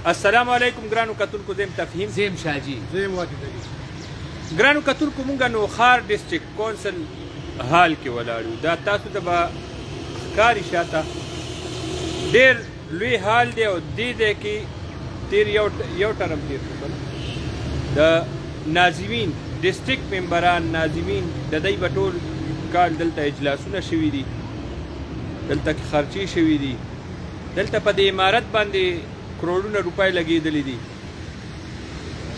السلام علیکم ګرانو کتونکو، زم تفهیم زیم شاجي زیم واجد علي. ګرانو کتونکو، مونږ نوخار ډسټریکټ کونسل حال کې ولاړو. دا تاسو ته به ښکاري شاته ډېر لوی حال دی او دې ځای کې تیر یو ټرم تیر شو. د ناظمین ډسټریکټ ممبران ناظمین د دوی به ټول کال دلته اجلاسونه شوي دي، دلته خرچې شوي دي، دلته په دې عمارت باندې کروڑونه روپۍ لګېدلي دي.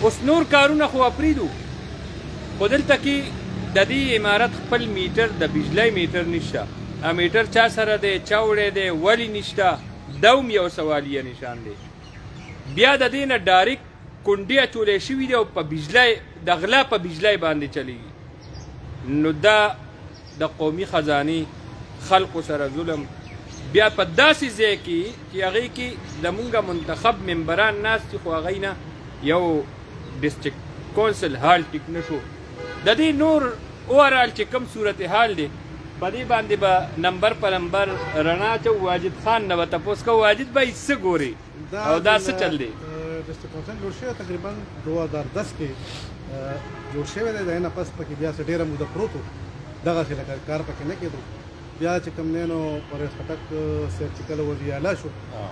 اوس نور کارونه خو پرېږدو، خو دلته کې د دې عمارت خپل میټر د بجلی میټر نشته. میټر چا سره دی، چا وړی دی، ولې نشته، دا هم یو سوالیه نشان دی. بیا د دې نه ډایرکټ کونډې اچولی شوي دي او په بجلی د غلا په بجلی باندې چلیږي. نو دا د قومي خزانې خلقو سره ظلم. بیا په داسې ځای کې چې هغې کې زمونږ منتخب ممبران ناست دي، خو هغوی نه یو ډسټریکټ کونسل حال ټیک نه شو. د دې نور اوورال چې کوم صورت حال دی، په دې باندې به نمبر په نمبر رڼا چې واجد خان نه به تپوس کوو، واجد بھائی څه ګوري او دا څه چل دی؟ ډسټریکټ کونسل جوړ شوی تقریبا 2010 کې جوړ شوی دی. د هغې نه پس پکې بیا څه ډېره موده پروت و، دغسې لکه کار پکې نه کېدو. بیا چې کوم دی نو پرویز خټک صاحب چې کله وزیر اعلی شو،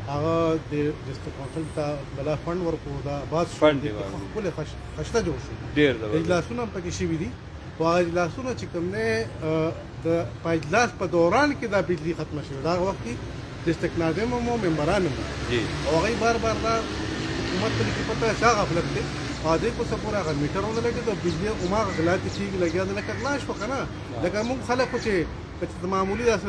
هغه د ډسټریکټ کونسل ته بلا فنډ ورکړو، دا باز ښکلی خشته جوړ شو. اجلاسونه هم پکې شوي دي. خو هغه اجلاسونه چې کوم دی د په اجلاس په دوران کې دا بجلي ختمه شوې. دغه وخت کې ډسټریکټ ناظم هم و، ممبران هم او هغوی بار بار دا حکومت ته لیکي پته چا غفلت دی. هغې کو څه پورې هغه میټر ونه لګېد او بجلي هماغه غلا کې چې لګیا ده، لکه غلا شوه که نه. لکه موږ خلک خو چې معمولي داسې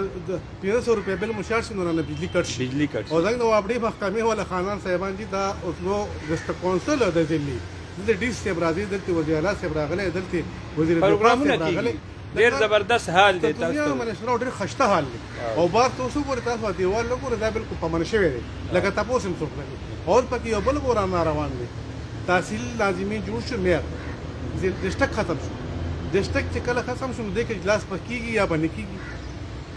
1500 روپۍ بل مشار شي نو رانه بجلي کټ شي. او زنګ د وابډې محکمې والا خانان صاحبان دي، دا اوس نو ډسټریکټ کونسل د دلي دلته ډي سي صاحب راځي، دلته وزیر اعلی صاحب راغلی، دلته وزیر دفاع صاحب راغلی. ډېر زبردست حال دی. دنیا منشره ډېر خشته حال دی. او بار ته اوس وګورئ، تاسو دیوال وګورئ، دا بالکل پمن شوی دی، لکه تپوس هم څوک نه کوي. او پکې یو بل بحران روان دی. تحصیل لازمي جوړ شو، معیار ډسټریکټ ختم شو. ډسټریکټ چې کله ختم شو نو دې کې اجلاس به کېږي یا به نه کېږي،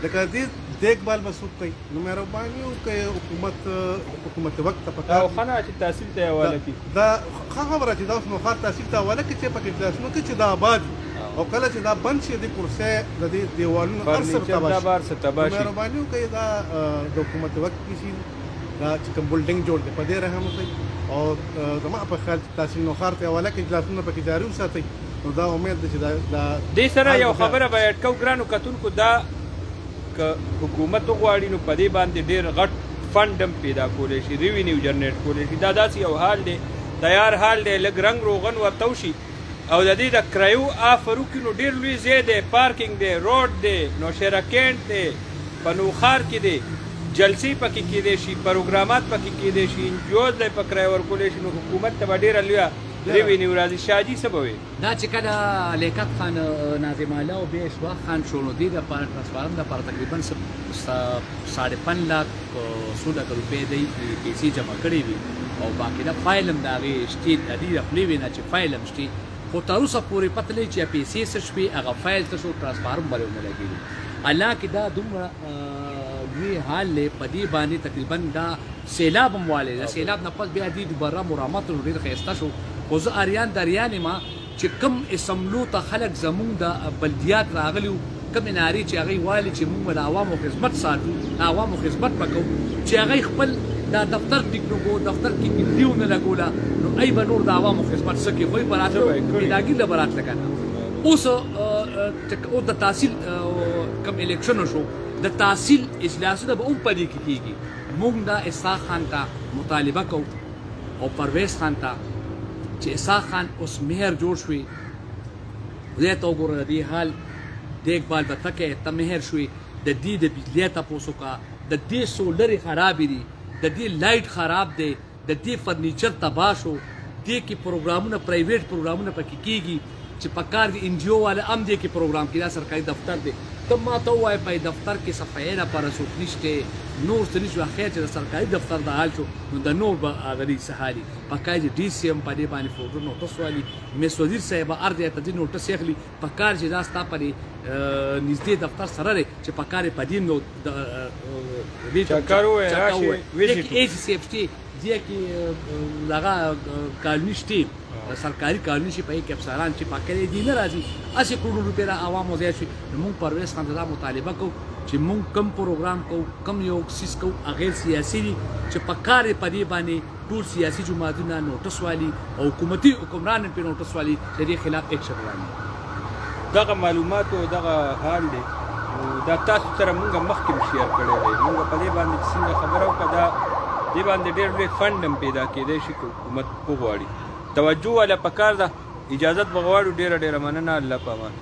لکه دې دیکبال به څوک کوي. نو مهرباني وکړئ حکومت وخت ته پکار او ښه نه چې تحصیل ته یې حواله کړي. دا ښه خبره چې دا اوس نوخار تحصیل ته حواله کړي، چې پکې اجلاسونه کوي چې دا آباد وي. او کله چې دا بند شي، د کرسۍ د دې دیوالونه هر څه تباه شي. مهرباني وکړئ دا د حکومت وخت کې شي، دا چې کوم بلډینګ جوړ دی په دې رحم وکړئ. او زما په خیال چې تحصیل نوخار ته حواله کړي، اجلاسونه پکې جاري وساتئ. نو دا امید ده چې دا دې سره یو خبره به اډ کوو ګرانو کتونکو، دا که حکومت وغواړي نو په دې باندې ډېر غټ فنډ هم پیدا کولی شي، ریوینیو جنریټ کولی شي. دا داسې یو حال دی، تیار حال دی، لږ رنګ روغن ورته وشي او د دې د کرایو آفر وکړي نو ډېر لوی ځای دی، پارکینګ دی، روډ دی، نوشهره کینټ دی، په نوخار کې دی، جلسې پکې کېدی شي، پروګرامات پکې کېدی شي، انجیوز دی په کرایه ورکولی شي. نو حکومت ته به ډېره لویه ریوینیو راځي. شاجي څه به وایي؟ دا چې کله لیاقت خان ناظم اعلی او بیا اشفاق خان شو، نو دې دپاره ټرانسفارم دپاره تقریبا 5.5 لک 100 لک روپۍ دی پیسې جمع کړې وي او باقاعده فایل هم د هغې شتې. د دې د خولې وینا چې فایل هم شتې، خو تر اوسه پورې پته لري چې پیسې څه شوې، هغه فایل څه شو، ټرانسفارم ولې ونه لګېږي. حالانکې دا دومره لوی حال دی، په دې باندې تقریبا دا سیلاب هم والی. د سیلاب نه پس بیا دې دوباره مرامت ډېر ښایسته شو. خو زه اریان دریان یم چې کوم اسمبلو ته خلک زمونږ د بلدیات راغلي وو، کومې نارې چې هغوی والي چې مونږ به د عوامو خدمت ساتو، د عوامو خدمت به کوو، چې هغوی خپل دا دفتر ټیک نه کړو، دفتر کې ګیلي ونه لګوله، نو ای به نور د عوامو خدمت څه کوي، خو یې به راتله پیداګي به راتله که نه. اوس د تحصیل کوم الیکشن شو، د تحصیل اجلاسونه به هم په دې کې کېږي. موږ دا اسحاق خان ته مطالبه کوو او پرویز خان ته چې اسحاق خان اوس مهر جوړ شوی، خدای ته وګوره د دې حال دیکبال به ته کوې، ته مهر شوی، د دې د بجلۍ تپوس وکړه، د دې سولرې خرابې دي، د دې لایټ خراب دی، د دې فرنیچر تباه شو، دې کې پروګرامونه پرایویټ پروګرامونه پکې کېږي چې په کار د ان جی او والا هم دې کې پروګرام کېږي. دا سرکاري دفتر دی، ته ما ته ووایه په دفتر کې صفایي لپاره څوک نشته، نور څه نشته. خیر چې د سرکاري دفتر د حال شو نو د نور به هغه څه حالي. په کار چې ډي سی هم په دې باندې فوټو نوټس والي، مس وزیر صاحب هر ځای ته ځي نوټس یې اخلي. په کار چې دا ستا پرې نږدې دفتر سره دی چې په کار یې په دې نو چکر ووایي راشي ویزیټ دې کې دغه کالوني شته سرکاري کالوني شي په کې افسران چې پاکلي دي نه راځي اسی کروڑ روپیا د عوامو ځای شي موږ پرویز خان ته مطالبه کوو چې موږ کم پروګرام کوو کم یو سیس کوو غیر سیاسي دي چې په کار په دې باندې ټول سیاسي جماعتونه نوټس والی او حکومتي حکمران په نوټس والی چې دې خلاف اکشن وایي دغه معلومات او دغه حال دی دا تاسو سره مونږ مخکې شیر کړی دی مونږ په دې باندې څنګه خبره وکړه دا دې باندې ډېر لوی فنډ هم پیدا کېدی شي که حکومت وغواړي توجه والا پکار ده اجازت بغواړو ډېره مننه الله په امان